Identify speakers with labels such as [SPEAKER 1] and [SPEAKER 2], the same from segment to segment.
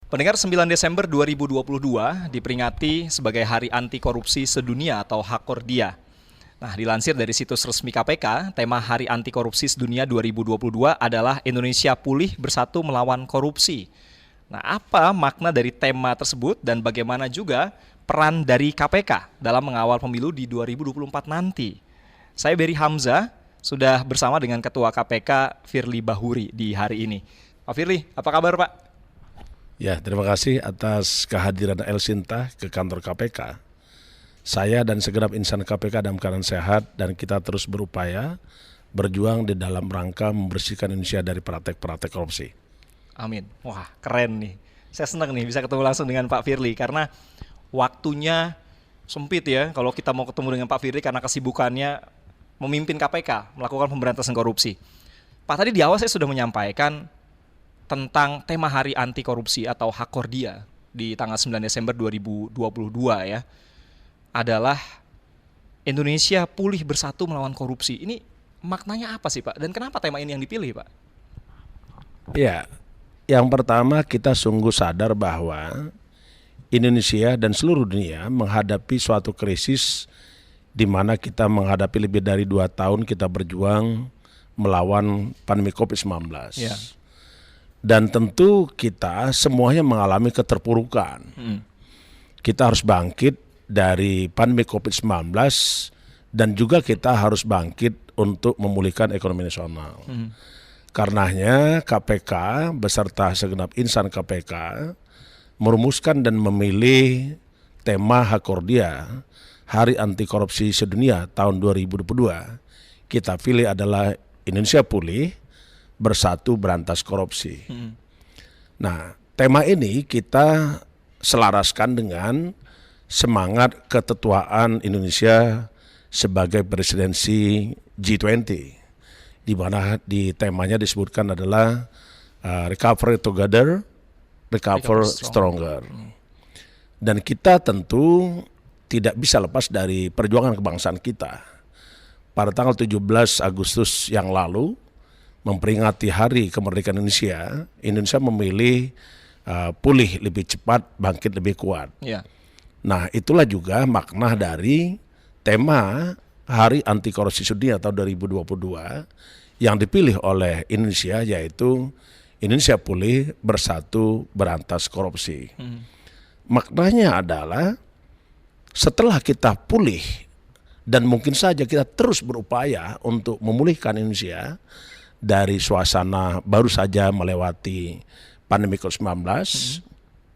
[SPEAKER 1] Pendengar, 9 Desember 2022 diperingati sebagai Hari Anti Korupsi Sedunia atau Hakordia. Nah, dilansir dari situs resmi KPK, tema Hari Anti Korupsi Sedunia 2022 adalah Indonesia Pulih Bersatu Melawan Korupsi. Nah, apa makna dari tema tersebut dan bagaimana juga peran dari KPK dalam mengawal pemilu di 2024 nanti? Saya Beri Hamzah, sudah bersama dengan Ketua KPK Firly Bahuri di hari ini. Pak Firly, apa kabar Pak?
[SPEAKER 2] Ya, terima kasih atas kehadiran El Sinta ke kantor KPK. Saya dan segenap insan KPK dalam keadaan sehat dan kita terus berupaya berjuang di dalam rangka membersihkan Indonesia dari praktek-praktek korupsi.
[SPEAKER 1] Amin. Wah, keren nih. Saya senang nih bisa ketemu langsung dengan Pak Firly karena waktunya sempit ya kalau kita mau ketemu dengan Pak Firly karena kesibukannya memimpin KPK melakukan pemberantasan korupsi. Pak, tadi di awal saya sudah menyampaikan tentang tema Hari Anti Korupsi atau Hakordia di tanggal 9 Desember 2022 ya, adalah Indonesia Pulih Bersatu Melawan Korupsi. Ini maknanya apa sih Pak? Dan kenapa tema ini yang dipilih Pak?
[SPEAKER 2] Ya, yang pertama kita sungguh sadar bahwa Indonesia dan seluruh dunia menghadapi suatu krisis di mana kita menghadapi lebih dari 2 tahun kita berjuang melawan pandemi COVID-19. Ya. Dan tentu kita semuanya mengalami keterpurukan. Kita harus bangkit dari pandemi COVID-19 dan juga kita harus bangkit untuk memulihkan ekonomi nasional. Karenanya KPK beserta segenap insan KPK merumuskan dan memilih tema Hakordia Hari Anti Korupsi Sedunia tahun 2022. Kita pilih adalah Indonesia Pulih Bersatu Berantas Korupsi. Nah, tema ini kita selaraskan dengan semangat keketuaan Indonesia sebagai presidensi G20, di mana di temanya disebutkan adalah Recover Together, Recover Stronger. Dan kita tentu tidak bisa lepas dari perjuangan kebangsaan kita. Pada tanggal 17 Agustus yang lalu, memperingati Hari Kemerdekaan Indonesia, Indonesia memilih pulih lebih cepat, bangkit lebih kuat. Ya. Nah, itulah juga makna dari tema Hari Anti Korupsi Sedunia tahun 2022 yang dipilih oleh Indonesia, yaitu Indonesia Pulih Bersatu Berantas Korupsi. Maknanya adalah setelah kita pulih dan mungkin saja kita terus berupaya untuk memulihkan Indonesia dari suasana baru saja melewati pandemi COVID-19,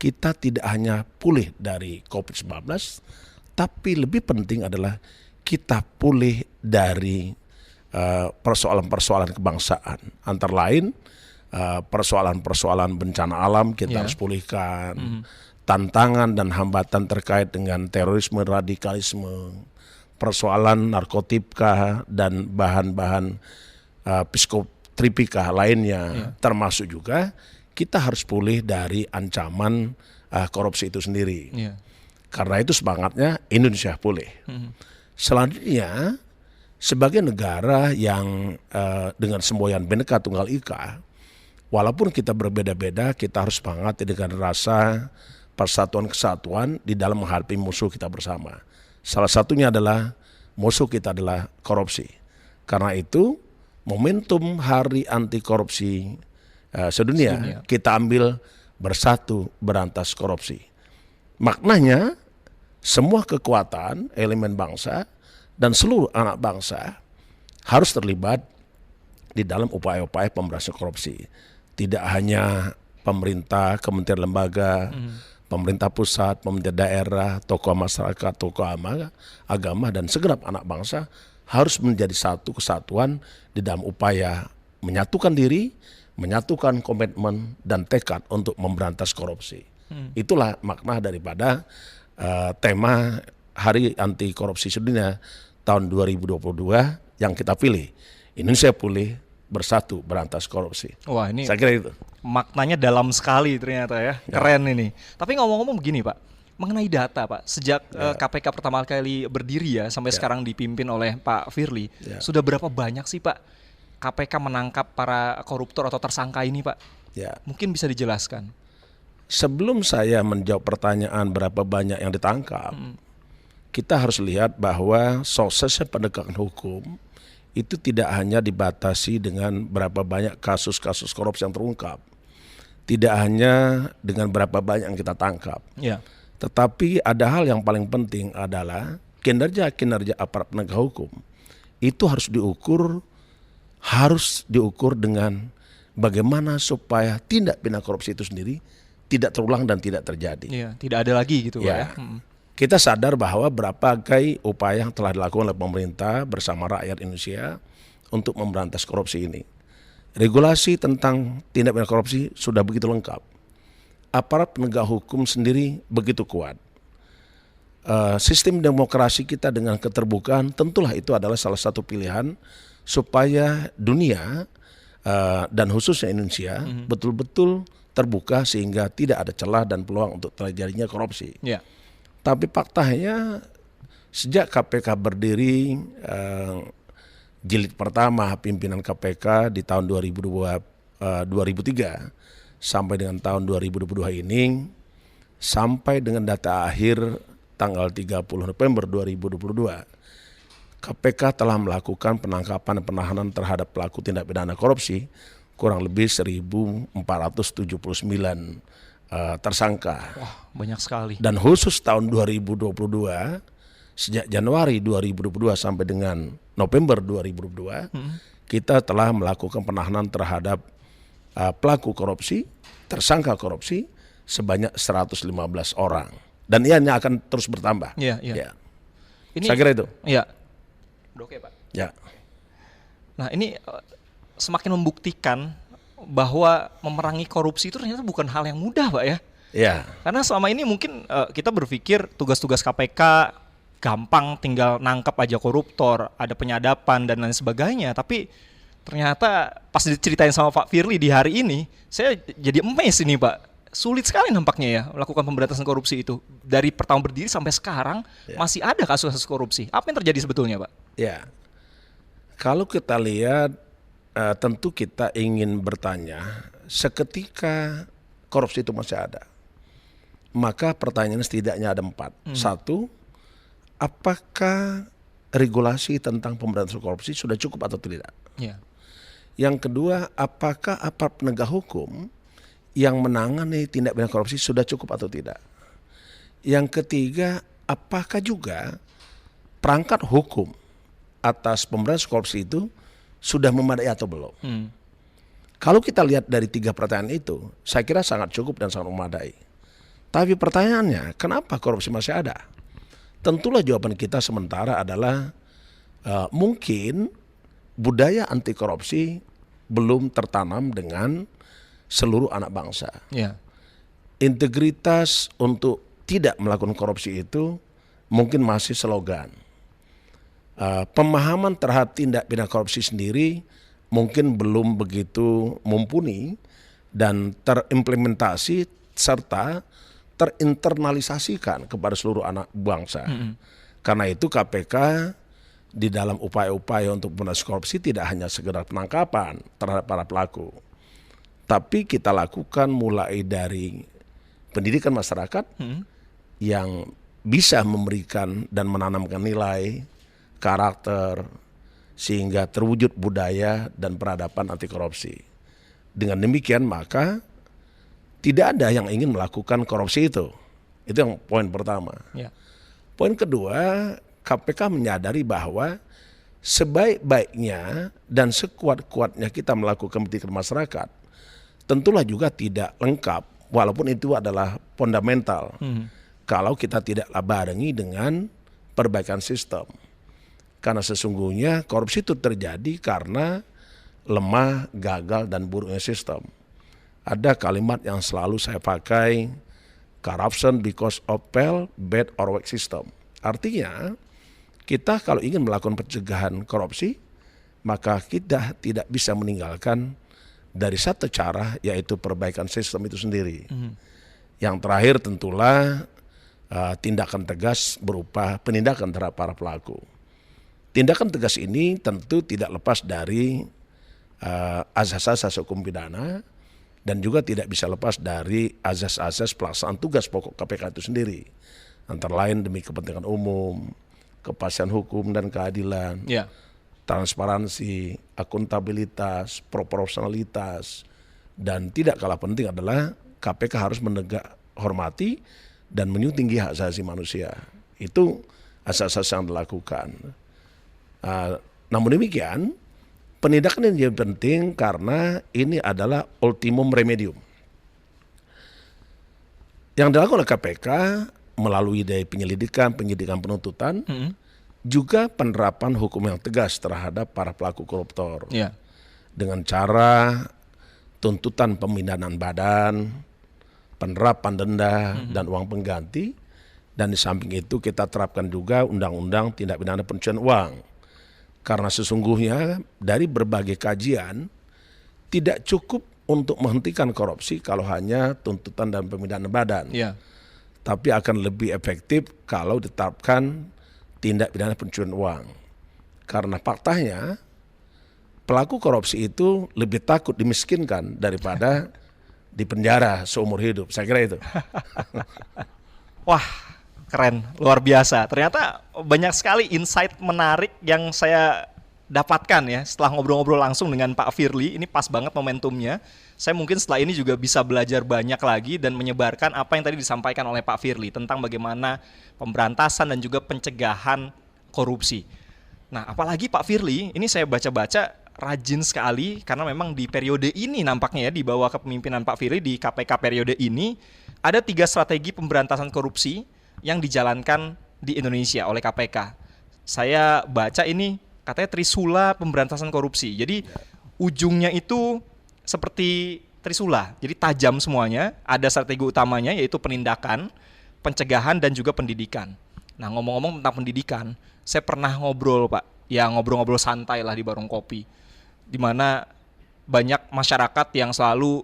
[SPEAKER 2] kita tidak hanya pulih dari COVID-19, tapi lebih penting adalah kita pulih dari persoalan-persoalan kebangsaan. Antara lain persoalan-persoalan bencana alam kita harus pulihkan, tantangan dan hambatan terkait dengan terorisme, radikalisme, persoalan narkotika dan bahan-bahan psikotropika lainnya, termasuk juga kita harus pulih dari ancaman korupsi itu sendiri. Karena itu semangatnya Indonesia Pulih. Selanjutnya, sebagai negara yang dengan semboyan Bhinneka Tunggal Ika, walaupun kita berbeda-beda, kita harus semangat dengan rasa persatuan kesatuan di dalam menghadapi musuh kita bersama. Salah satunya adalah musuh kita adalah korupsi. Karena itu momentum Hari Anti Korupsi Sedunia kita ambil bersatu berantas korupsi. Maknanya semua kekuatan elemen bangsa dan seluruh anak bangsa harus terlibat di dalam upaya-upaya pemberantasan korupsi. Tidak hanya pemerintah, kementerian lembaga, pemerintah pusat, pemerintah daerah, tokoh masyarakat, tokoh agama dan segenap anak bangsa harus menjadi satu kesatuan di dalam upaya menyatukan diri, menyatukan komitmen dan tekad untuk memberantas korupsi. Itulah makna daripada tema Hari Anti Korupsi Sedunia tahun 2022 yang kita pilih. Indonesia Pulih Bersatu Berantas Korupsi.
[SPEAKER 1] Wah, ini
[SPEAKER 2] saya kira itu.
[SPEAKER 1] Maknanya dalam sekali ternyata ya. Keren ini. Tapi ngomong-ngomong begini Pak, mengenai data Pak, sejak KPK pertama kali berdiri ya sampai sekarang dipimpin oleh Pak Firly, sudah berapa banyak sih Pak KPK menangkap para koruptor atau tersangka ini Pak? Mungkin bisa dijelaskan.
[SPEAKER 2] sebelum saya menjawab pertanyaan berapa banyak yang ditangkap, kita harus lihat bahwa suksesnya penegakan hukum itu tidak hanya dibatasi dengan berapa banyak kasus-kasus korupsi yang terungkap, tidak hanya dengan berapa banyak yang kita tangkap, tetapi ada hal yang paling penting adalah kinerja aparat penegak hukum itu harus diukur dengan bagaimana supaya tindak pidana korupsi itu sendiri tidak terulang dan tidak terjadi.
[SPEAKER 1] Iya, tidak ada lagi gitu Pak ya.
[SPEAKER 2] Kita sadar bahwa berbagai upaya yang telah dilakukan oleh pemerintah bersama rakyat Indonesia untuk memberantas korupsi ini. Regulasi tentang tindak pidana korupsi sudah begitu lengkap. Aparat penegak hukum sendiri begitu kuat. Sistem demokrasi kita dengan keterbukaan tentulah itu adalah salah satu pilihan supaya dunia dan khususnya Indonesia betul-betul terbuka sehingga tidak ada celah dan peluang untuk terjadinya korupsi. Tapi faktanya sejak KPK berdiri, jilid pertama pimpinan KPK di tahun 2003 sampai dengan tahun 2022 ini, sampai dengan data akhir tanggal 30 November 2022, KPK telah melakukan penangkapan dan penahanan terhadap pelaku tindak pidana korupsi kurang lebih 1.479 tersangka.
[SPEAKER 1] Wah, banyak sekali.
[SPEAKER 2] Dan khusus tahun 2022, sejak Januari 2022 sampai dengan November 2022, kita telah melakukan penahanan terhadap pelaku korupsi, tersangka korupsi sebanyak 115 orang. Dan ini akan terus bertambah.
[SPEAKER 1] Iya.
[SPEAKER 2] Ini, saya kira itu.
[SPEAKER 1] Iya. Oke Pak.
[SPEAKER 2] Ya.
[SPEAKER 1] Nah ini semakin membuktikan bahwa memerangi korupsi itu ternyata bukan hal yang mudah Pak ya.
[SPEAKER 2] Iya.
[SPEAKER 1] Karena selama ini mungkin kita berpikir tugas-tugas KPK gampang, tinggal nangkap aja koruptor, ada penyadapan dan lain sebagainya. Tapi ternyata pas diceritain sama Pak Firly di hari ini, saya jadi amazed ini Pak. Sulit sekali nampaknya ya melakukan pemberantasan korupsi itu. Dari pertama berdiri sampai sekarang masih ada kasus-kasus korupsi. Apa yang terjadi sebetulnya Pak?
[SPEAKER 2] Ya, kalau kita lihat tentu kita ingin bertanya, seketika korupsi itu masih ada, maka pertanyaannya setidaknya ada 4. Satu, apakah regulasi tentang pemberantasan korupsi sudah cukup atau tidak? Yang kedua, apakah aparat penegak hukum yang menangani tindak pidana korupsi sudah cukup atau tidak? Yang ketiga, apakah juga perangkat hukum atas pemberantasan korupsi itu sudah memadai atau belum? Kalau kita lihat dari 3 pertanyaan itu, saya kira sangat cukup dan sangat memadai. Tapi pertanyaannya, kenapa korupsi masih ada? Tentulah jawaban kita sementara adalah mungkin budaya anti korupsi belum tertanam dengan seluruh anak bangsa. Integritas untuk tidak melakukan korupsi itu mungkin masih slogan. Pemahaman terhadap tindak pidana korupsi sendiri mungkin belum begitu mumpuni dan terimplementasi serta terinternalisasikan kepada seluruh anak bangsa. Karena itu KPK di dalam upaya-upaya untuk pemberantasan korupsi tidak hanya sekedar penangkapan terhadap para pelaku, tapi kita lakukan mulai dari pendidikan masyarakat yang bisa memberikan dan menanamkan nilai, karakter, sehingga terwujud budaya dan peradaban anti korupsi. Dengan demikian maka tidak ada yang ingin melakukan korupsi itu. Itu yang poin pertama. Poin kedua, KPK menyadari bahwa sebaik-baiknya dan sekuat-kuatnya kita melakukan pendidikan masyarakat, tentulah juga tidak lengkap, walaupun itu adalah fundamental. Kalau kita tidak barengi dengan perbaikan sistem. Karena sesungguhnya korupsi itu terjadi karena lemah, gagal, dan buruknya sistem. Ada kalimat yang selalu saya pakai, corruption because of fail, bad or weak system. Artinya, kita kalau ingin melakukan pencegahan korupsi, maka kita tidak bisa meninggalkan dari satu cara, yaitu perbaikan sistem itu sendiri. Yang terakhir tentulah tindakan tegas berupa penindakan terhadap para pelaku. Tindakan tegas ini tentu tidak lepas dari asas-asas hukum pidana, dan juga tidak bisa lepas dari azas-azas pelaksanaan tugas pokok KPK itu sendiri, antara lain demi kepentingan umum, kepastian hukum dan keadilan,
[SPEAKER 1] Ya.
[SPEAKER 2] transparansi, akuntabilitas, proporsionalitas, dan tidak kalah penting adalah KPK harus menegak hormati dan menjunjung tinggi hak asasi manusia. Itu asas-asas yang dilakukan. Namun demikian, penindakan yang jadi penting karena ini adalah ultimum remedium. Yang dilakukan oleh KPK melalui dari penyelidikan, penyidikan, penuntutan, juga penerapan hukum yang tegas terhadap para pelaku koruptor.
[SPEAKER 1] Ya.
[SPEAKER 2] Dengan cara tuntutan pemindahan badan, penerapan denda dan uang pengganti, dan di samping itu kita terapkan juga undang-undang tindak pidana pencucian uang. Karena sesungguhnya dari berbagai kajian tidak cukup untuk menghentikan korupsi kalau hanya tuntutan dan pemindahan badan.
[SPEAKER 1] Ya.
[SPEAKER 2] Tapi akan lebih efektif kalau ditetapkan tindak pidana pencucian uang. Karena faktanya pelaku korupsi itu lebih takut dimiskinkan daripada dipenjara seumur hidup. Saya kira itu.
[SPEAKER 1] Wah, keren, luar biasa. Ternyata banyak sekali insight menarik yang saya dapatkan ya setelah ngobrol-ngobrol langsung dengan Pak Firly. Ini pas banget momentumnya. Saya mungkin setelah ini juga bisa belajar banyak lagi dan menyebarkan apa yang tadi disampaikan oleh Pak Firly tentang bagaimana pemberantasan dan juga pencegahan korupsi. Nah, apalagi Pak Firly, ini saya baca-baca rajin sekali karena memang di periode ini nampaknya ya di bawah kepemimpinan Pak Firly di KPK periode ini ada 3 strategi pemberantasan korupsi yang dijalankan di Indonesia oleh KPK. Saya baca ini katanya Trisula pemberantasan korupsi. Jadi ujungnya itu seperti Trisula. Jadi tajam semuanya. Ada strategi utamanya yaitu penindakan, pencegahan dan juga pendidikan. Nah, ngomong-ngomong tentang pendidikan, saya pernah ngobrol Pak, ya ngobrol-ngobrol santai lah di warung kopi, di mana banyak masyarakat yang selalu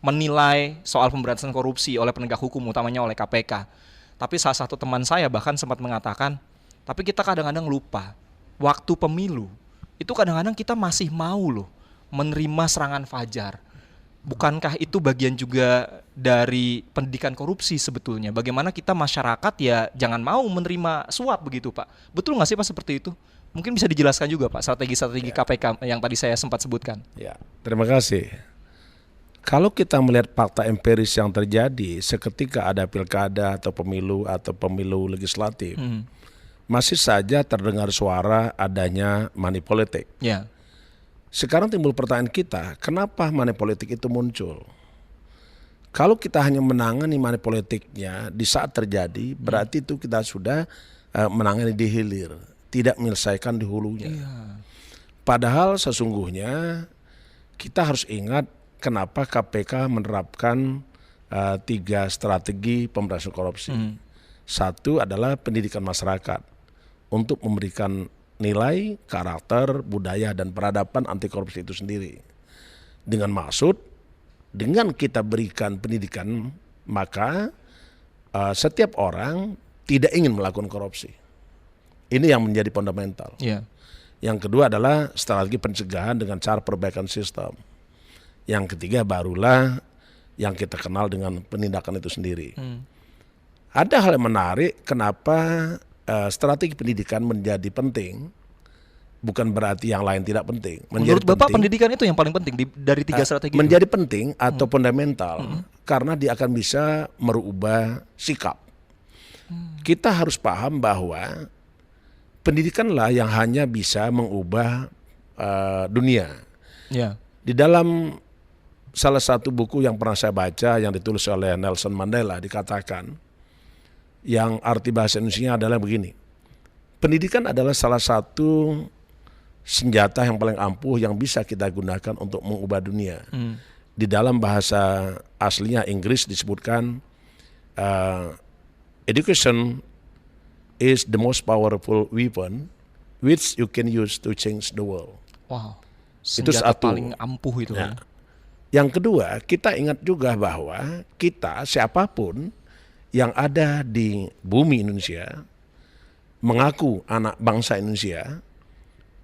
[SPEAKER 1] menilai soal pemberantasan korupsi oleh penegak hukum, utamanya oleh KPK. Tapi salah satu teman saya bahkan sempat mengatakan, tapi kita kadang-kadang lupa, waktu pemilu, itu kadang-kadang kita masih mau loh menerima serangan fajar. Bukankah itu bagian juga dari pendidikan korupsi sebetulnya? Bagaimana kita masyarakat ya jangan mau menerima suap begitu Pak. Betul nggak sih Pak seperti itu? Mungkin bisa dijelaskan juga Pak strategi-strategi KPK yang tadi saya sempat sebutkan.
[SPEAKER 2] Ya, terima kasih. Kalau kita melihat fakta empiris yang terjadi seketika ada pilkada atau pemilu legislatif, masih saja terdengar suara adanya money politik.
[SPEAKER 1] Ya.
[SPEAKER 2] Sekarang timbul pertanyaan kita, kenapa money politik itu muncul? Kalau kita hanya menangani money politiknya di saat terjadi, berarti itu kita sudah menangani di hilir, tidak menyelesaikan di hulunya.
[SPEAKER 1] Iya.
[SPEAKER 2] Padahal sesungguhnya kita harus ingat kenapa KPK menerapkan 3 strategi pemberantasan korupsi. Satu adalah pendidikan masyarakat untuk memberikan nilai, karakter, budaya, dan peradaban anti korupsi itu sendiri. Dengan maksud, dengan kita berikan pendidikan, maka setiap orang tidak ingin melakukan korupsi. Ini yang menjadi fundamental.
[SPEAKER 1] Yeah.
[SPEAKER 2] Yang kedua adalah strategi pencegahan dengan cara perbaikan sistem. Yang ketiga barulah yang kita kenal dengan penindakan itu sendiri. Ada hal yang menarik kenapa strategi pendidikan menjadi penting, bukan berarti yang lain tidak penting.
[SPEAKER 1] Menurut Bapak pendidikan itu yang paling penting dari 3 strategi
[SPEAKER 2] menjadi
[SPEAKER 1] itu?
[SPEAKER 2] Penting atau fundamental karena dia akan bisa merubah sikap. Kita harus paham bahwa pendidikanlah yang hanya bisa mengubah dunia.
[SPEAKER 1] Yeah.
[SPEAKER 2] Di dalam salah satu buku yang pernah saya baca yang ditulis oleh Nelson Mandela dikatakan, yang arti bahasa Indonesia adalah begini. Pendidikan adalah salah satu senjata yang paling ampuh yang bisa kita gunakan untuk mengubah dunia. Di dalam bahasa aslinya Inggris disebutkan education is the most powerful weapon which you can use to change the world.
[SPEAKER 1] Wow.
[SPEAKER 2] Itu
[SPEAKER 1] Senjata
[SPEAKER 2] satu.
[SPEAKER 1] paling ampuh itu.
[SPEAKER 2] Nah, yang kedua, kita ingat juga bahwa kita siapapun yang ada di bumi Indonesia mengaku anak bangsa Indonesia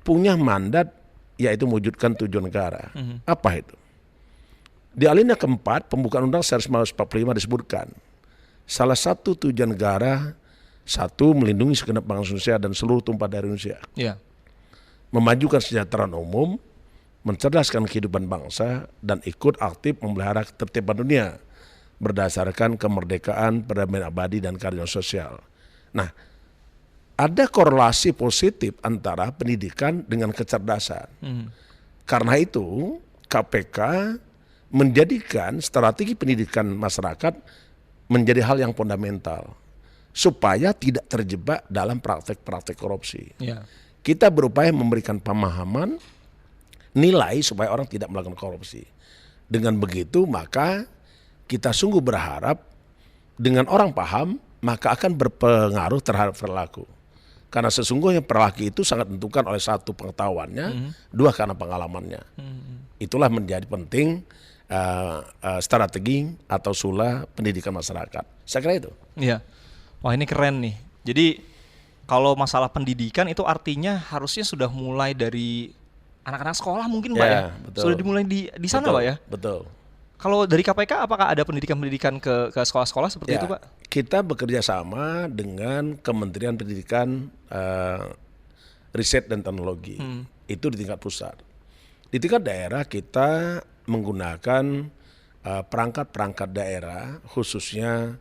[SPEAKER 2] punya mandat yaitu mewujudkan tujuan negara. Apa itu? Di alinea keempat, pembukaan undang 1945 disebutkan, salah satu tujuan negara, satu, melindungi segenap bangsa Indonesia dan seluruh tumpah darah Indonesia.
[SPEAKER 1] Ya.
[SPEAKER 2] Memajukan kesejahteraan umum, mencerdaskan kehidupan bangsa, dan ikut aktif memelihara ketertiban dunia berdasarkan kemerdekaan, perdamaian abadi, dan keadilan sosial. Nah, ada korelasi positif antara pendidikan dengan kecerdasan. Karena itu, KPK menjadikan strategi pendidikan masyarakat menjadi hal yang fundamental supaya tidak terjebak dalam praktek-praktek korupsi.
[SPEAKER 1] Ya.
[SPEAKER 2] Kita berupaya memberikan pemahaman, nilai supaya orang tidak melakukan korupsi. Dengan begitu maka kita sungguh berharap dengan orang paham maka akan berpengaruh terhadap perilaku. Karena sesungguhnya perilaku itu sangat ditentukan oleh satu pengetahuannya, dua karena pengalamannya. Itulah menjadi penting strategi atau sula pendidikan masyarakat. Saya kira itu.
[SPEAKER 1] Iya. Wah, ini keren nih. Jadi kalau masalah pendidikan itu artinya harusnya sudah mulai dari anak-anak sekolah mungkin Pak ya?
[SPEAKER 2] Betul.
[SPEAKER 1] Sudah dimulai di sana
[SPEAKER 2] Betul,
[SPEAKER 1] Pak ya?
[SPEAKER 2] Betul.
[SPEAKER 1] Kalau dari KPK apakah ada pendidikan-pendidikan ke sekolah-sekolah seperti itu Pak?
[SPEAKER 2] Kita bekerja sama dengan Kementerian Pendidikan, Riset dan Teknologi. Itu di tingkat pusat. Di tingkat daerah kita menggunakan perangkat-perangkat daerah, khususnya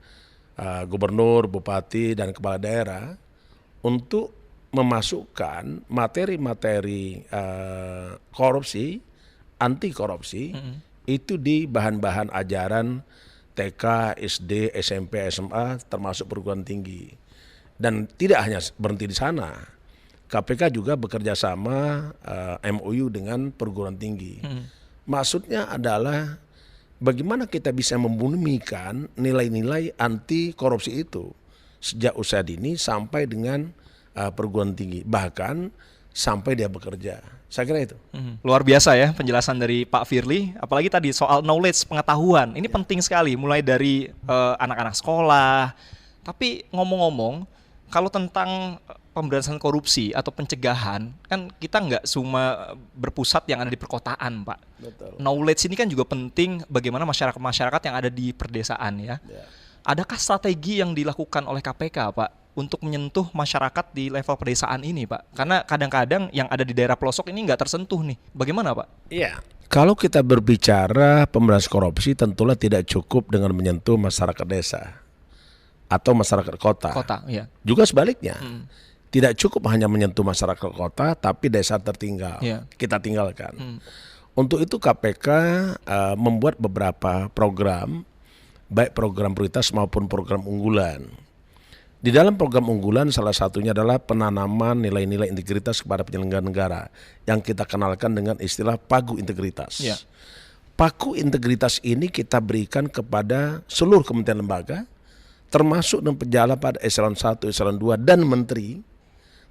[SPEAKER 2] gubernur, bupati, dan kepala daerah untuk memasukkan materi-materi korupsi, anti korupsi, itu di bahan-bahan ajaran TK, SD, SMP, SMA, termasuk perguruan tinggi. Dan tidak hanya berhenti di sana, KPK juga bekerja sama MOU dengan perguruan tinggi. Maksudnya adalah bagaimana kita bisa membumikan nilai-nilai anti korupsi itu sejak usia dini sampai dengan perguruan tinggi, bahkan sampai dia bekerja. Saya kira itu.
[SPEAKER 1] Luar biasa ya penjelasan dari Pak Firly, apalagi tadi soal knowledge, pengetahuan. Ini penting sekali mulai dari anak-anak sekolah. Tapi ngomong-ngomong, kalau tentang pemberantasan korupsi atau pencegahan, kan kita nggak cuma berpusat yang ada di perkotaan, Pak.
[SPEAKER 2] Betul.
[SPEAKER 1] Knowledge ini kan juga penting bagaimana masyarakat-masyarakat yang ada di perdesaan ya. Adakah strategi yang dilakukan oleh KPK, Pak, untuk menyentuh masyarakat di level pedesaan ini, Pak? Karena kadang-kadang yang ada di daerah pelosok ini nggak tersentuh nih. Bagaimana, Pak?
[SPEAKER 2] Iya. Kalau kita berbicara pemberantasan korupsi, tentulah tidak cukup dengan menyentuh masyarakat desa atau masyarakat kota.
[SPEAKER 1] Iya.
[SPEAKER 2] Juga sebaliknya, tidak cukup hanya menyentuh masyarakat kota, tapi desa tertinggal. Kita tinggalkan. Untuk itu KPK membuat beberapa program, baik program prioritas maupun program unggulan. Di dalam program unggulan salah satunya adalah penanaman nilai-nilai integritas kepada penyelenggara negara yang kita kenalkan dengan istilah pagu integritas. Pagu integritas ini kita berikan kepada seluruh kementerian lembaga, termasuk dan pejabat pada eselon 1, eselon 2 dan menteri,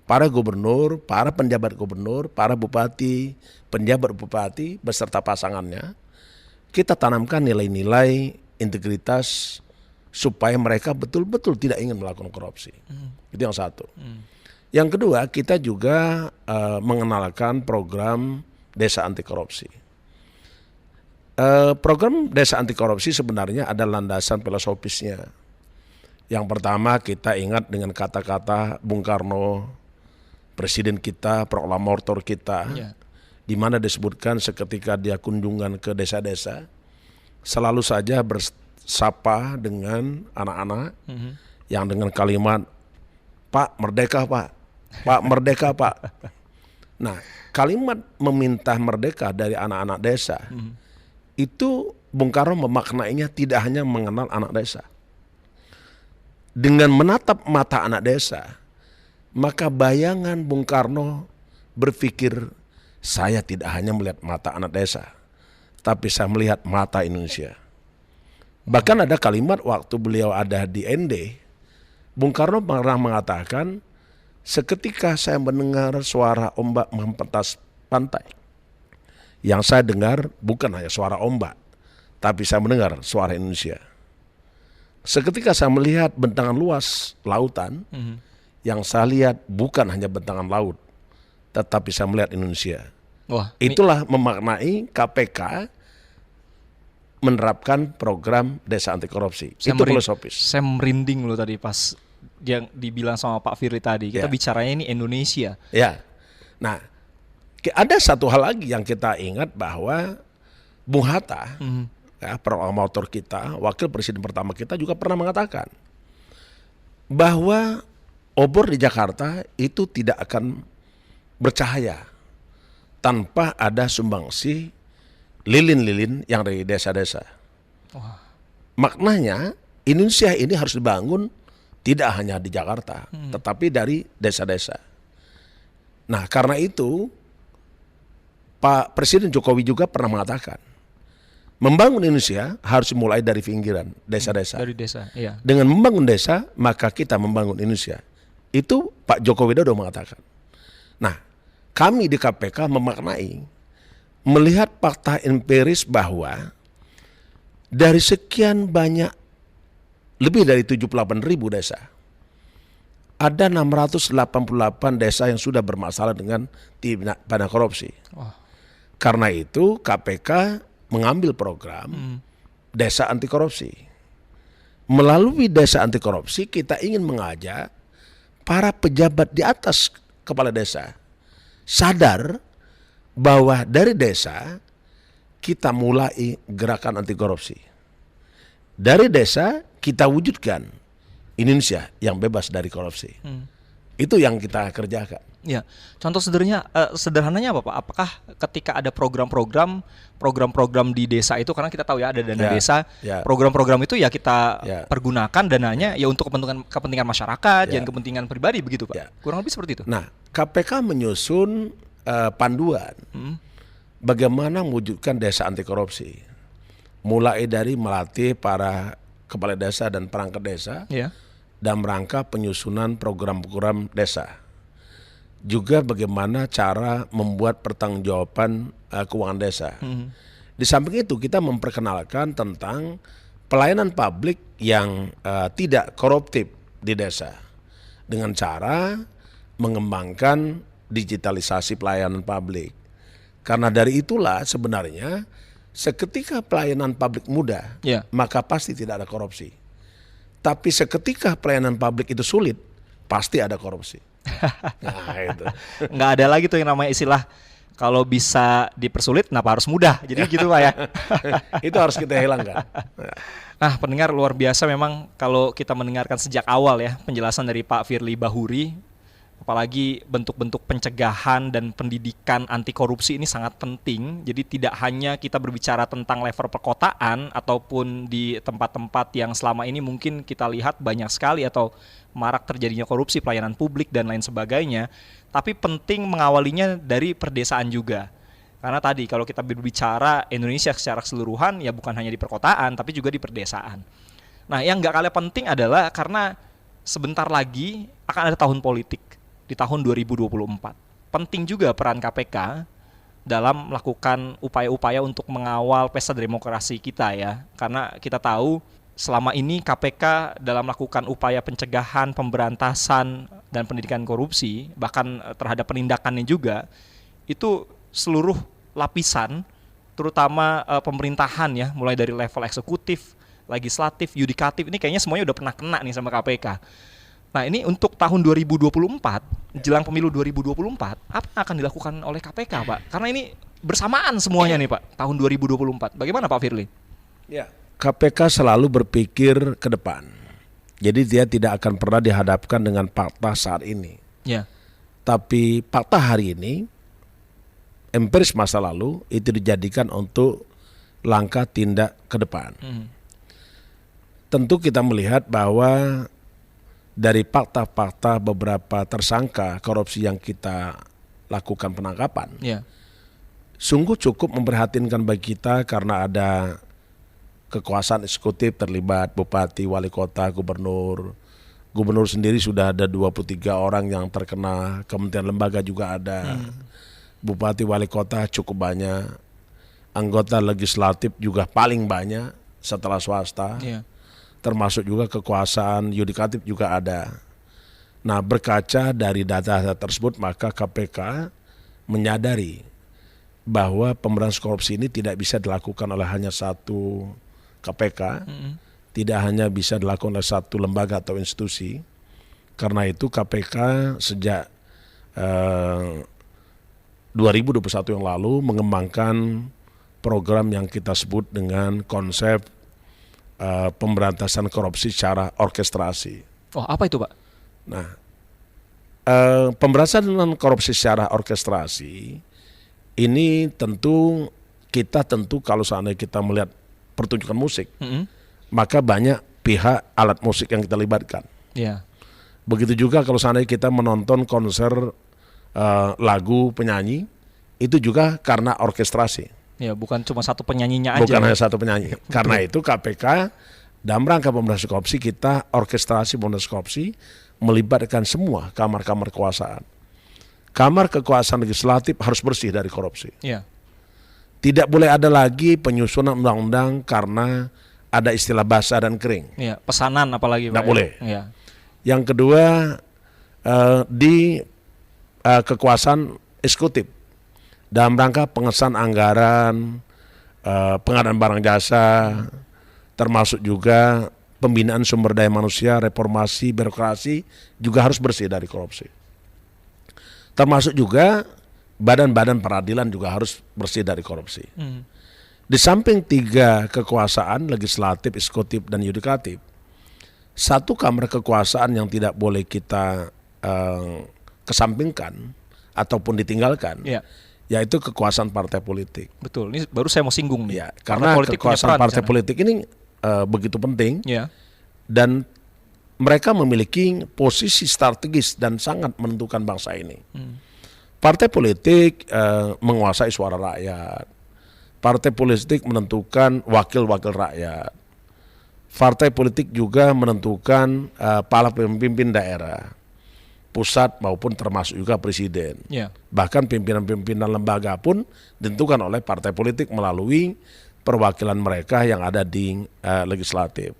[SPEAKER 2] para gubernur, para penjabat gubernur, para bupati, penjabat bupati beserta pasangannya. Kita tanamkan nilai-nilai integritas supaya mereka betul-betul tidak ingin melakukan korupsi. Itu yang satu. Yang kedua, kita juga mengenalkan program desa anti korupsi. Program desa anti korupsi sebenarnya ada landasan filosofisnya. Yang pertama, kita ingat dengan kata-kata Bung Karno, presiden kita, proklamator kita, di mana disebutkan seketika dia kunjungan ke desa-desa, selalu saja bersapa dengan anak-anak yang dengan kalimat Pak merdeka Pak, Pak merdeka Pak. Nah, kalimat meminta merdeka dari anak-anak desa itu Bung Karno memaknainya tidak hanya mengenal anak desa. Dengan menatap mata anak desa, maka bayangan Bung Karno berpikir, saya tidak hanya melihat mata anak desa, tapi saya melihat mata Indonesia. Bahkan ada kalimat waktu beliau ada di ND, Bung Karno pernah mengatakan, seketika saya mendengar suara ombak menghentas pantai, yang saya dengar bukan hanya suara ombak, tapi saya mendengar suara Indonesia. Seketika saya melihat bentangan luas lautan, yang saya lihat bukan hanya bentangan laut, tetapi saya melihat Indonesia.
[SPEAKER 1] Wah,
[SPEAKER 2] itulah memaknai KPK menerapkan program desa anti korupsi. Itu filosofis.
[SPEAKER 1] Saya merinding loh tadi pas yang dibilang sama Pak Firly tadi. Kita bicaranya ini Indonesia.
[SPEAKER 2] Ya. Nah, ada satu hal lagi yang kita ingat bahwa Bung Hatta, promotor kita, wakil presiden pertama kita juga pernah mengatakan bahwa obor di Jakarta itu tidak akan bercahaya tanpa ada sumbangsi lilin-lilin yang dari desa-desa. Maknanya Indonesia ini harus dibangun tidak hanya di Jakarta, tetapi dari desa-desa. Nah, karena itu Pak Presiden Jokowi juga pernah mengatakan membangun Indonesia harus mulai dari pinggiran, desa-desa.
[SPEAKER 1] Dari desa, iya.
[SPEAKER 2] Dengan membangun desa, maka kita membangun Indonesia. Itu Pak Joko Widodo mengatakan. Nah, kami di KPK memaknai, melihat fakta empiris bahwa dari sekian banyak, lebih dari 78.000 desa, ada 688 desa yang sudah bermasalah dengan tindak pidana korupsi. Karena itu KPK mengambil program desa anti korupsi. Melalui desa anti korupsi kita ingin mengajak para pejabat di atas kepala desa sadar bahwa dari desa kita mulai gerakan anti korupsi. Dari desa kita wujudkan Indonesia yang bebas dari korupsi. Itu yang kita kerjakan.
[SPEAKER 1] Ya, contoh sederhananya apa Pak? Apakah ketika ada program-program di desa itu, karena kita tahu ya ada dana desa, program-program itu ya kita pergunakan dananya ya untuk kepentingan masyarakat, dan kepentingan pribadi begitu Pak? Kurang lebih seperti itu.
[SPEAKER 2] Nah, KPK menyusun panduan bagaimana mewujudkan desa anti korupsi, mulai dari melatih para kepala desa dan perangkat desa dalam rangka penyusunan program-program desa. Juga bagaimana cara membuat pertanggungjawaban keuangan desa. Di samping itu kita memperkenalkan tentang pelayanan publik yang tidak koruptif di desa dengan cara mengembangkan digitalisasi pelayanan publik. Karena dari itulah sebenarnya seketika pelayanan publik mudah, maka pasti tidak ada korupsi. Tapi seketika pelayanan publik itu sulit, pasti ada korupsi. Nah, itu.
[SPEAKER 1] Nggak ada lagi tuh yang namanya istilah kalau bisa dipersulit, kenapa harus mudah? Jadi gitu Pak ya.
[SPEAKER 2] Itu harus kita hilangkan.
[SPEAKER 1] Nah, pendengar, luar biasa memang kalau kita mendengarkan sejak awal ya penjelasan dari Pak Firly Bahuri. Apalagi bentuk-bentuk pencegahan dan pendidikan anti korupsi ini sangat penting. Jadi tidak hanya kita berbicara tentang level perkotaan ataupun di tempat-tempat yang selama ini mungkin kita lihat banyak sekali atau marak terjadinya korupsi, pelayanan publik dan lain sebagainya. Tapi penting mengawalinya dari perdesaan juga. Karena tadi kalau kita berbicara Indonesia secara keseluruhan ya bukan hanya di perkotaan tapi juga di perdesaan. Nah, yang gak kalah penting adalah karena sebentar lagi akan ada tahun politik. Di tahun 2024. Penting juga peran KPK dalam melakukan upaya-upaya untuk mengawal pesta demokrasi kita ya. Karena kita tahu selama ini KPK dalam melakukan upaya pencegahan, pemberantasan, dan pendidikan korupsi, bahkan terhadap penindakannya juga, itu seluruh lapisan, terutama pemerintahan ya, mulai dari level eksekutif, legislatif, yudikatif, ini kayaknya semuanya udah pernah kena nih sama KPK. Nah, ini untuk tahun 2024, jelang pemilu 2024, apa yang akan dilakukan oleh KPK, Pak? Karena ini bersamaan semuanya nih, Pak, tahun 2024. Bagaimana Pak Firly?
[SPEAKER 2] Ya, KPK selalu berpikir ke depan. Jadi dia tidak akan pernah dihadapkan dengan fakta saat ini.
[SPEAKER 1] Ya.
[SPEAKER 2] Tapi fakta hari ini, empiris masa lalu, itu dijadikan untuk langkah tindak ke depan. Tentu kita melihat bahwa dari fakta-fakta beberapa tersangka korupsi yang kita lakukan penangkapan, sungguh cukup memprihatinkan bagi kita karena ada kekuasaan eksekutif terlibat, bupati, wali kota, gubernur. Gubernur sendiri sudah ada 23 orang yang terkena, kementerian lembaga juga ada. Bupati, wali kota cukup banyak. Anggota legislatif juga paling banyak setelah swasta. Termasuk juga kekuasaan yudikatif juga ada. Nah, berkaca dari data tersebut maka KPK menyadari bahwa pemberantasan korupsi ini tidak bisa dilakukan oleh hanya satu KPK, tidak hanya bisa dilakukan oleh satu lembaga atau institusi. Karena itu KPK sejak 2021 yang lalu mengembangkan program yang kita sebut dengan konsep pemberantasan korupsi secara orkestrasi.
[SPEAKER 1] Oh, apa itu, Pak?
[SPEAKER 2] Nah, pemberantasan korupsi secara orkestrasi ini tentu kalau seandainya kita melihat pertunjukan musik, maka banyak pihak alat musik yang kita libatkan.
[SPEAKER 1] Yeah.
[SPEAKER 2] Begitu juga kalau seandainya kita menonton konser lagu penyanyi, itu juga karena orkestrasi.
[SPEAKER 1] Ya, bukan cuma satu penyanyinya aja.
[SPEAKER 2] Bukan hanya satu penyanyi. Karena itu KPK dalam rangka pemberantasan korupsi, kita orkestrasi pemberantasan korupsi melibatkan semua kamar-kamar kekuasaan. Kamar kekuasaan legislatif harus bersih dari korupsi.
[SPEAKER 1] Ya.
[SPEAKER 2] Tidak boleh ada lagi penyusunan undang-undang karena ada istilah basah dan kering.
[SPEAKER 1] Ya, pesanan apalagi, Pak.
[SPEAKER 2] Tidak boleh.
[SPEAKER 1] Ya.
[SPEAKER 2] Yang kedua, di kekuasaan eksekutif dalam rangka pengesahan anggaran, pengadaan barang jasa, termasuk juga pembinaan sumber daya manusia, reformasi birokrasi juga harus bersih dari korupsi. Termasuk juga badan-badan peradilan juga harus bersih dari korupsi. Di samping tiga kekuasaan legislatif, eksekutif, dan yudikatif, satu kamar kekuasaan yang tidak boleh kita kesampingkan ataupun ditinggalkan, yaitu kekuasaan partai politik.
[SPEAKER 1] Betul, ini baru saya mau singgung nih.
[SPEAKER 2] Ya, karena kekuasaan partai politik ini begitu penting, dan mereka memiliki posisi strategis dan sangat menentukan bangsa ini. Partai politik menguasai suara rakyat, partai politik menentukan wakil-wakil rakyat, partai politik juga menentukan para pemimpin daerah, pusat maupun termasuk juga presiden. Bahkan pimpinan-pimpinan lembaga pun ditentukan oleh partai politik melalui perwakilan mereka yang ada di legislatif.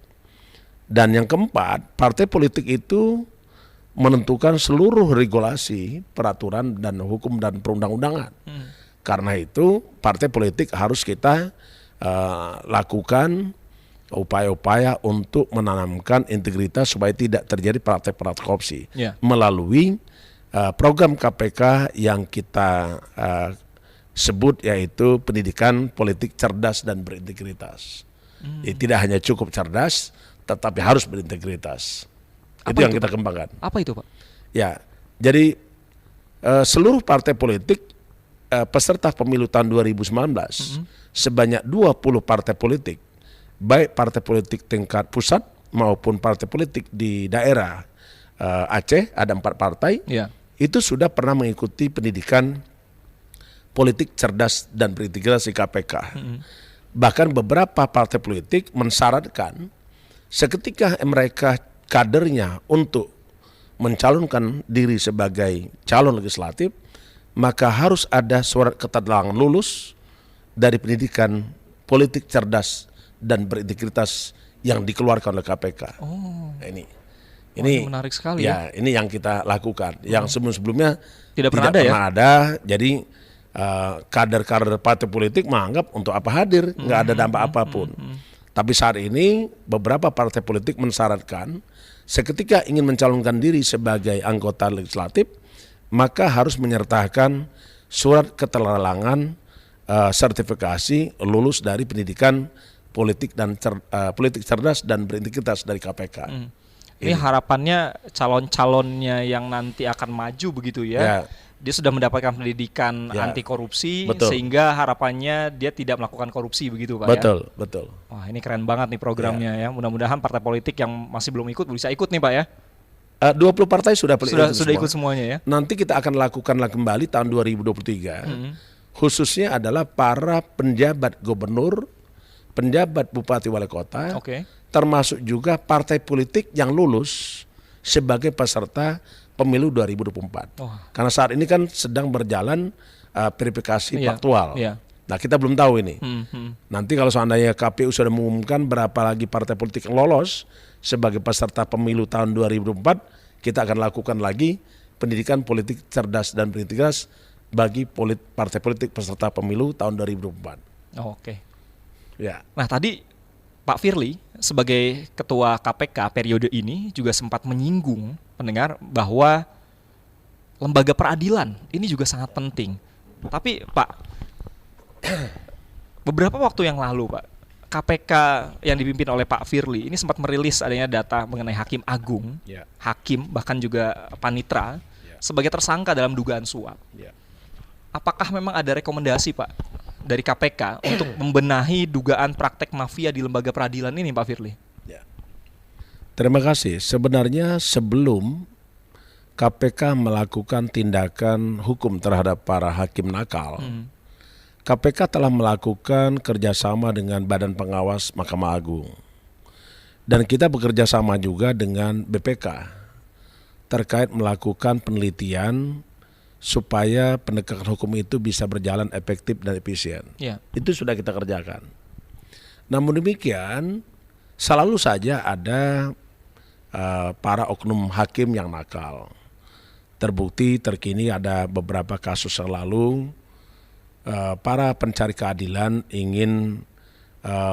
[SPEAKER 2] Dan yang keempat, partai politik itu menentukan seluruh regulasi, peraturan dan hukum dan perundang-undangan. Karena itu partai politik harus kita lakukan upaya-upaya untuk menanamkan integritas supaya tidak terjadi praktek-praktek korupsi melalui program KPK yang kita sebut yaitu pendidikan politik cerdas dan berintegritas. Jadi tidak hanya cukup cerdas, tetapi harus berintegritas. Itu yang kita kembangkan.
[SPEAKER 1] Apa itu, Pak?
[SPEAKER 2] Ya, jadi seluruh partai politik peserta pemilu tahun 2019 sebanyak 20 partai politik, baik partai politik tingkat pusat maupun partai politik di daerah Aceh, ada 4 partai, itu sudah pernah mengikuti pendidikan politik cerdas dan berintegritas di KPK. Bahkan beberapa partai politik mensyaratkan seketika mereka kadernya untuk mencalonkan diri sebagai calon legislatif, maka harus ada surat keterangan lulus dari pendidikan politik cerdas dan berintegritas yang dikeluarkan oleh KPK. Nah, ini
[SPEAKER 1] menarik sekali
[SPEAKER 2] ya. Ini yang kita lakukan. Yang sebelum-sebelumnya
[SPEAKER 1] tidak pernah
[SPEAKER 2] ada. Jadi kader-kader partai politik menganggap untuk apa hadir, nggak ada dampak apapun. Tapi saat ini beberapa partai politik mensyaratkan seketika ingin mencalonkan diri sebagai anggota legislatif, maka harus menyertakan surat keterangan sertifikasi lulus dari pendidikan politik dan politik cerdas dan berintegritas dari KPK.
[SPEAKER 1] Ini harapannya calon-calonnya yang nanti akan maju begitu ya. Dia sudah mendapatkan pendidikan anti korupsi, sehingga harapannya dia tidak melakukan korupsi begitu, Pak.
[SPEAKER 2] Betul.
[SPEAKER 1] Wah, ini keren banget nih programnya ya. Mudah-mudahan partai politik yang masih belum ikut bisa ikut nih, Pak ya.
[SPEAKER 2] 20 partai sudah
[SPEAKER 1] ikut semuanya ya.
[SPEAKER 2] Nanti kita akan lakukan kembali tahun 2023. Khususnya adalah para penjabat gubernur, penjabat bupati wali kota, termasuk juga partai politik yang lulus sebagai peserta pemilu 2024. Karena saat ini kan sedang berjalan verifikasi faktual. Nah, kita belum tahu ini. Nanti kalau seandainya KPU sudah mengumumkan berapa lagi partai politik yang lolos sebagai peserta pemilu tahun 2024, kita akan lakukan lagi pendidikan politik cerdas dan berintegritas bagi partai politik peserta pemilu tahun 2024.
[SPEAKER 1] Oh, oke.
[SPEAKER 2] Ya.
[SPEAKER 1] Nah tadi Pak Firly sebagai Ketua KPK periode ini juga sempat menyinggung pendengar bahwa lembaga peradilan ini juga sangat penting. Tapi Pak, beberapa waktu yang lalu Pak, KPK yang dipimpin oleh Pak Firly ini sempat merilis adanya data mengenai Hakim Agung,
[SPEAKER 2] Ya.
[SPEAKER 1] Hakim bahkan juga Panitra sebagai tersangka dalam dugaan suap.
[SPEAKER 2] Ya.
[SPEAKER 1] Apakah memang ada rekomendasi Pak dari KPK untuk membenahi dugaan praktek mafia di lembaga peradilan ini Pak Firly?
[SPEAKER 2] Ya. Terima kasih. Sebenarnya sebelum KPK melakukan tindakan hukum terhadap para hakim nakal, KPK telah melakukan kerjasama dengan Badan Pengawas Mahkamah Agung. Dan kita bekerja sama juga dengan BPK terkait melakukan penelitian supaya penegakan hukum itu bisa berjalan efektif dan efisien.
[SPEAKER 1] Ya.
[SPEAKER 2] Itu sudah kita kerjakan. Namun demikian, selalu saja ada para oknum hakim yang nakal. Terbukti terkini ada beberapa kasus yang lalu para pencari keadilan ingin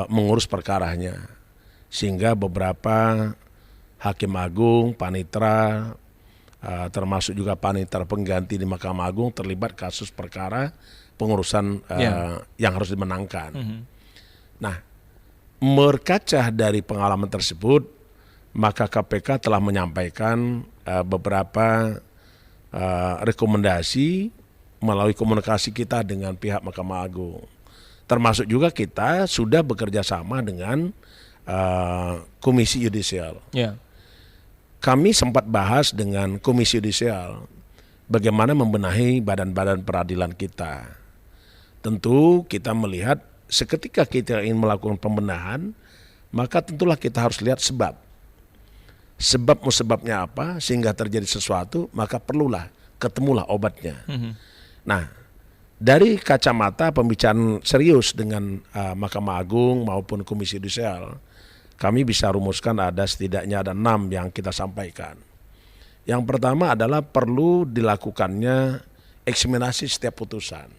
[SPEAKER 2] mengurus perkaranya, sehingga beberapa hakim agung, panitra, termasuk juga panitra pengganti di Mahkamah Agung terlibat kasus perkara pengurusan yang harus dimenangkan. Nah, berkaca dari pengalaman tersebut, maka KPK telah menyampaikan beberapa rekomendasi melalui komunikasi kita dengan pihak Mahkamah Agung. Termasuk juga kita sudah bekerja sama dengan Komisi Yudisial.
[SPEAKER 1] Ya.
[SPEAKER 2] Kami sempat bahas dengan Komisi Yudisial bagaimana membenahi badan-badan peradilan kita. Tentu kita melihat seketika kita ingin melakukan pembenahan, maka tentulah kita harus lihat sebab. Sebabnya apa sehingga terjadi sesuatu, maka ketemulah obatnya. Nah, dari kacamata pembicaraan serius dengan Mahkamah Agung maupun Komisi Yudisial, kami bisa rumuskan setidaknya ada 6 yang kita sampaikan. Yang pertama adalah perlu dilakukannya eksaminasi setiap putusan.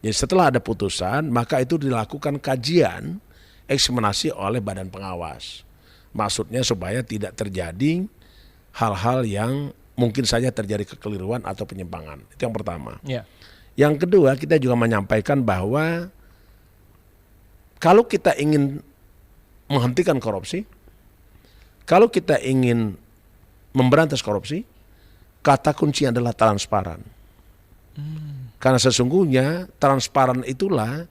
[SPEAKER 2] Jadi setelah ada putusan, maka itu dilakukan kajian eksaminasi oleh Badan Pengawas. Maksudnya supaya tidak terjadi hal-hal yang mungkin saja terjadi kekeliruan atau penyimpangan. Itu yang pertama.
[SPEAKER 1] Ya.
[SPEAKER 2] Yang kedua, kita juga menyampaikan bahwa kalau kita ingin menghentikan korupsi, kalau kita ingin memberantas korupsi, kata kunci adalah transparan. Karena sesungguhnya transparan itulah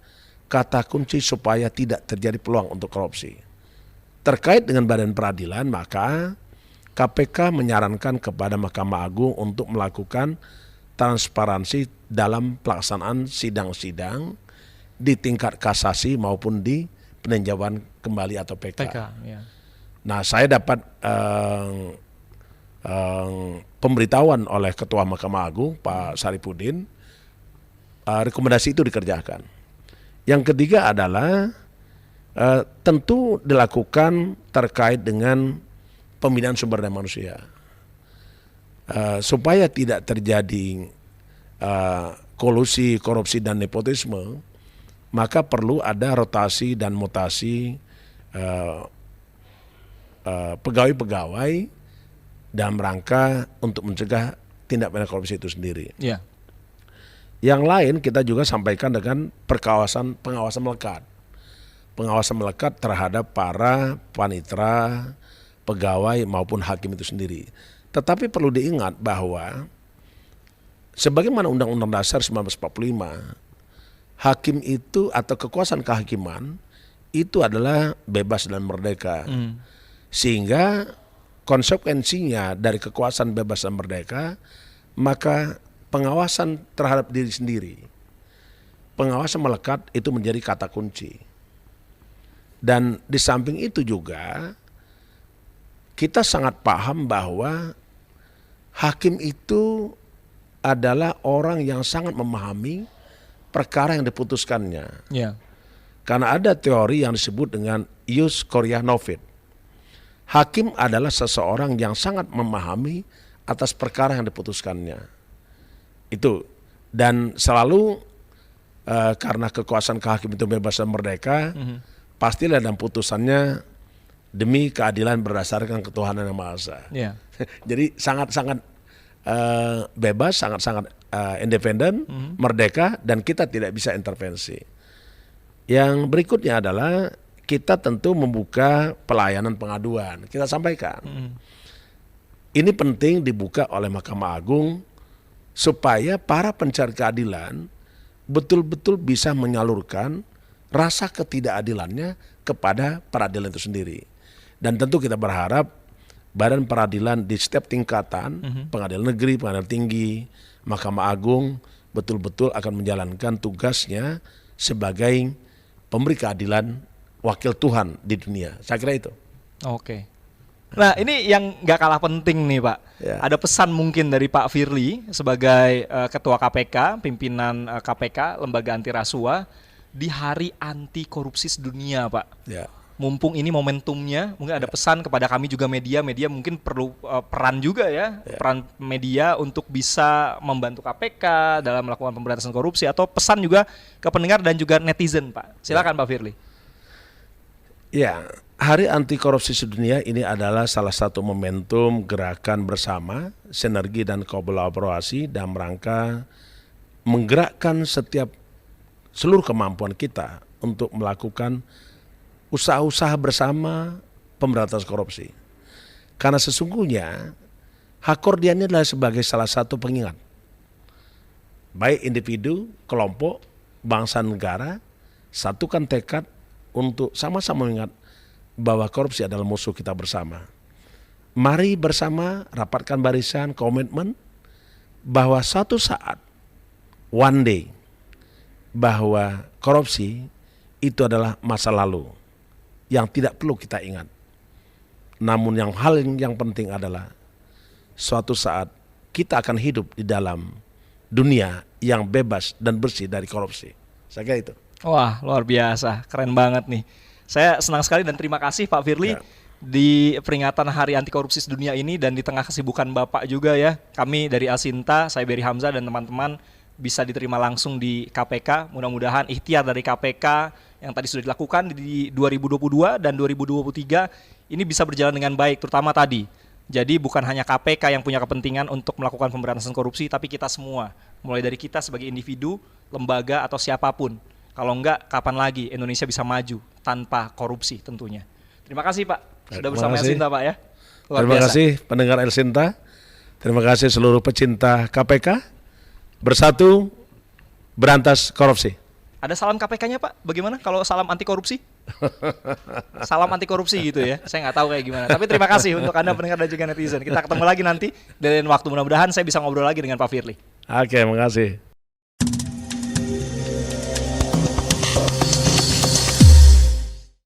[SPEAKER 2] kata kunci supaya tidak terjadi peluang untuk korupsi. Terkait dengan badan peradilan, maka KPK menyarankan kepada Mahkamah Agung untuk melakukan transparansi dalam pelaksanaan sidang-sidang di tingkat kasasi maupun di peninjauan kembali atau PK.
[SPEAKER 1] Ya.
[SPEAKER 2] Nah, saya dapat pemberitahuan oleh Ketua Mahkamah Agung, Pak Saripudin, rekomendasi itu dikerjakan. Yang ketiga adalah tentu dilakukan terkait dengan pembinaan sumber daya manusia. Supaya tidak terjadi kolusi, korupsi, dan nepotisme, maka perlu ada rotasi dan mutasi pegawai-pegawai dalam rangka untuk mencegah tindak pidana korupsi itu sendiri.
[SPEAKER 1] Ya.
[SPEAKER 2] Yang lain kita juga sampaikan dengan pengawasan melekat. Pengawasan melekat terhadap para panitra, pegawai maupun hakim itu sendiri. Tetapi perlu diingat bahwa sebagaimana Undang-Undang Dasar 1945, hakim itu atau kekuasaan kehakiman itu adalah bebas dan merdeka. Sehingga konsekuensinya dari kekuasaan bebas dan merdeka, maka pengawasan terhadap diri sendiri, pengawasan melekat itu menjadi kata kunci. Dan di samping itu juga kita sangat paham bahwa hakim itu adalah orang yang sangat memahami perkara yang diputuskannya.
[SPEAKER 1] Ya.
[SPEAKER 2] Karena ada teori yang disebut dengan ius coria novit. Hakim adalah seseorang yang sangat memahami atas perkara yang diputuskannya. Itu Dan selalu karena kekuasaan kehakiman itu bebas dan merdeka, pastilah dalam putusannya demi keadilan berdasarkan ketuhanan yang Maha Esa.
[SPEAKER 1] Yeah.
[SPEAKER 2] Jadi sangat-sangat bebas, sangat-sangat independen, merdeka, dan kita tidak bisa intervensi. Yang berikutnya adalah kita tentu membuka pelayanan pengaduan. Kita sampaikan. Ini penting dibuka oleh Mahkamah Agung supaya para pencari keadilan betul-betul bisa menyalurkan rasa ketidakadilannya kepada peradilan itu sendiri. Dan tentu kita berharap badan peradilan di setiap tingkatan, pengadilan negeri, pengadilan tinggi, Mahkamah Agung betul-betul akan menjalankan tugasnya sebagai pemberi keadilan, wakil Tuhan di dunia. Saya kira itu.
[SPEAKER 1] Oke. Nah, ini yang nggak kalah penting nih, Pak.
[SPEAKER 2] Ya.
[SPEAKER 1] Ada pesan mungkin dari Pak Firly sebagai Ketua KPK, pimpinan KPK, Lembaga Anti Rasuah, di Hari Anti Korupsi Sedunia, Pak.
[SPEAKER 2] Ya.
[SPEAKER 1] Mumpung ini momentumnya, mungkin ada pesan kepada kami juga media mungkin perlu peran juga ya, peran media untuk bisa membantu KPK dalam melakukan pemberantasan korupsi, atau pesan juga ke pendengar dan juga netizen, Pak. Silakan Pak Firly.
[SPEAKER 2] Ya, Hari Anti Korupsi Sedunia ini adalah salah satu momentum gerakan bersama, sinergi dan kolaborasi dalam rangka menggerakkan seluruh kemampuan kita untuk melakukan usaha-usaha bersama pemberantasan korupsi. Karena sesungguhnya Hakordia ini adalah sebagai salah satu pengingat. Baik individu, kelompok, bangsa, negara, satukan tekad untuk sama-sama mengingat bahwa korupsi adalah musuh kita bersama. Mari bersama rapatkan barisan, komitmen bahwa suatu saat, one day, bahwa korupsi itu adalah masa lalu yang tidak perlu kita ingat. Namun hal yang penting adalah suatu saat kita akan hidup di dalam dunia yang bebas dan bersih dari korupsi. Saya kira itu.
[SPEAKER 1] Wah, luar biasa, keren banget nih. Saya senang sekali dan terima kasih Pak Firly di peringatan Hari Anti Korupsi Sedunia ini, dan di tengah kesibukan Bapak juga ya, kami dari Alsinta, saya Berry Hamzah dan teman-teman bisa diterima langsung di KPK. Mudah-mudahan ikhtiar dari KPK yang tadi sudah dilakukan di 2022 dan 2023 ini bisa berjalan dengan baik, terutama tadi. Jadi bukan hanya KPK yang punya kepentingan untuk melakukan pemberantasan korupsi, tapi kita semua, mulai dari kita sebagai individu, lembaga atau siapapun. Kalau enggak, kapan lagi Indonesia bisa maju tanpa korupsi tentunya. Terima kasih Pak, sudah bersama Alsinta Pak ya.
[SPEAKER 2] Terima kasih pendengar Alsinta. Terima kasih seluruh pecinta KPK. Bersatu berantas korupsi.
[SPEAKER 1] Ada salam KPK-nya Pak? Bagaimana kalau salam anti korupsi? Salam anti korupsi gitu ya. Saya nggak tahu kayak gimana. Tapi terima kasih untuk Anda pendengar dan juga netizen. Kita ketemu lagi nanti di lain waktu. Mudah-mudahan saya bisa ngobrol lagi dengan Pak Firly.
[SPEAKER 2] Oke, makasih.